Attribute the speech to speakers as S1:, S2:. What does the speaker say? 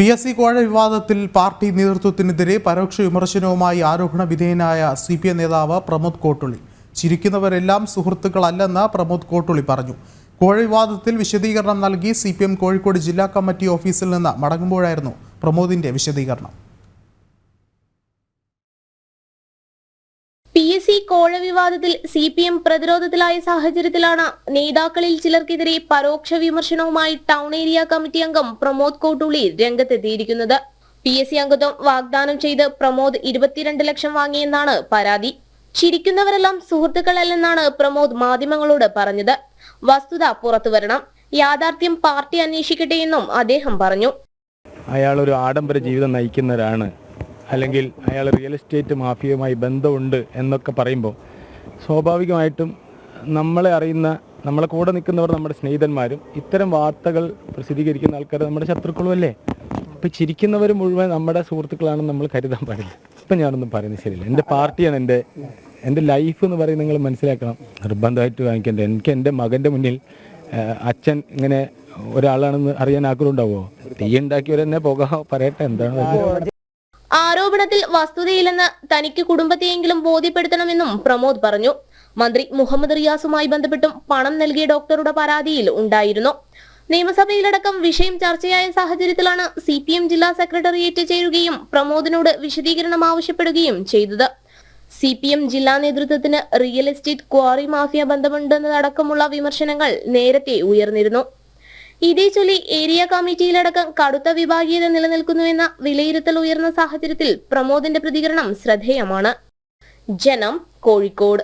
S1: PSC കോഴ വിവാദത്തിൽ party നേതൃത്വത്തിനെതിരെ പരോക്ഷ വിമർശനവുമായി ആരോപണ വിധേയനായ CPM നേതാവ് പ്രമോദ് കോട്ടുളി. ചിരിക്കുന്നവരെല്ലാം സുഹൃത്തുക്കളല്ലെന്ന് പ്രമോദ് കോട്ടുളി പറഞ്ഞു. കോഴ വിവാദത്തിൽ വിശദീകരണം നൽകി CPM കോഴിക്കോട് ജില്ലാ കമ്മിറ്റി ഓഫീസിൽ നിന്ന് മടങ്ങുമ്പോഴായിരുന്നു പ്രമോദിന്റെ വിശദീകരണം.
S2: PSC കോഴ വിവാദത്തിൽ CPM പ്രതിരോധത്തിലായ സാഹചര്യത്തിലാണ് നേതാക്കളിൽ ചിലർക്കെതിരെ പരോക്ഷ വിമർശനവുമായി ടൗൺ ഏരിയ കമ്മിറ്റി അംഗം പ്രമോദ് കോട്ടുളി രംഗത്തെത്തിയിരിക്കുന്നത്. PSC അംഗത്വം വാഗ്ദാനം ചെയ്ത് പ്രമോദ് 22 ലക്ഷം വാങ്ങിയെന്നാണ് പരാതി. ചിരിക്കുന്നവരെല്ലാം സുഹൃത്തുക്കളല്ലെന്നാണ് പ്രമോദ് മാധ്യമങ്ങളോട് പറഞ്ഞത്. വസ്തുത പുറത്തുവരണം, യാഥാർത്ഥ്യം പാർട്ടി അന്വേഷിക്കട്ടെ എന്നും അദ്ദേഹം പറഞ്ഞു.
S3: അയാൾ ഒരു ആഡംബര ജീവിതം നയിക്കുന്നവരാണ്, അല്ലെങ്കിൽ അയാൾ റിയൽ എസ്റ്റേറ്റ് മാഫിയയുമായി ബന്ധമുണ്ട് എന്നൊക്കെ പറയുമ്പോൾ സ്വാഭാവികമായിട്ടും നമ്മളെ അറിയുന്ന, നമ്മളെ കൂടെ നിൽക്കുന്നവർ നമ്മുടെ സ്നേഹിതന്മാരും ഇത്തരം വാർത്തകൾ പ്രസിദ്ധീകരിക്കുന്ന ആൾക്കാർ നമ്മുടെ ശത്രുക്കളും അല്ലേ. അപ്പോൾ ചിരിക്കുന്നവർ മുഴുവൻ നമ്മുടെ സുഹൃത്തുക്കളാണെന്ന് നമ്മൾ കരുതാൻ പാടില്ല. ഇപ്പം ഞാനൊന്നും പറയുന്നത് ശരിയില്ല. എൻ്റെ പാർട്ടിയാണ് എൻ്റെ ലൈഫ് എന്ന് പറയുന്നത് നിങ്ങൾ മനസ്സിലാക്കണം. നിർബന്ധമായിട്ട് വാങ്ങിക്കേണ്ടത്. എനിക്ക് എൻ്റെ മകൻ്റെ മുന്നിൽ അച്ഛൻ ഇങ്ങനെ ഒരാളാണെന്ന് അറിയാൻ ആഗ്രഹം ഉണ്ടാവുമോ? തീ ഉണ്ടാക്കിയവരെന്നെ പോകാൻ പറയട്ടെ, എന്താണ്
S2: ആരോപണത്തിൽ വസ്തുതയില്ലെന്ന് തനിക്ക് കുടുംബത്തെയെങ്കിലും ബോധ്യപ്പെടുത്തണമെന്നും പ്രമോദ് പറഞ്ഞു. മന്ത്രി മുഹമ്മദ് റിയാസുമായി ബന്ധപ്പെട്ടും പണം നൽകിയ ഡോക്ടറുടെ പരാതിയിൽ ഉണ്ടായിരുന്നു. നിയമസഭയിലടക്കം വിഷയം ചർച്ചയായ സാഹചര്യത്തിലാണ് CPM ജില്ലാ സെക്രട്ടേറിയറ്റ് ചേരുകയും പ്രമോദിനോട് വിശദീകരണം ആവശ്യപ്പെടുകയും ചെയ്തത്. CPM ജില്ലാ നേതൃത്വത്തിന് റിയൽ എസ്റ്റേറ്റ് ക്വാറി മാഫിയ ബന്ധമുണ്ടെന്നതടക്കമുള്ള വിമർശനങ്ങൾ നേരത്തെ ഉയർന്നിരുന്നു. ഇതേ ചൊല്ലി ഏരിയ കമ്മിറ്റിയിലടക്കം കടുത്ത വിഭാഗീയത നിലനിൽക്കുന്നുവെന്ന വിലയിരുത്തൽ ഉയർന്ന സാഹചര്യത്തിൽ പ്രമോദിന്റെ പ്രതികരണം ശ്രദ്ധേയമാണ്. ജനം, കോഴിക്കോട്.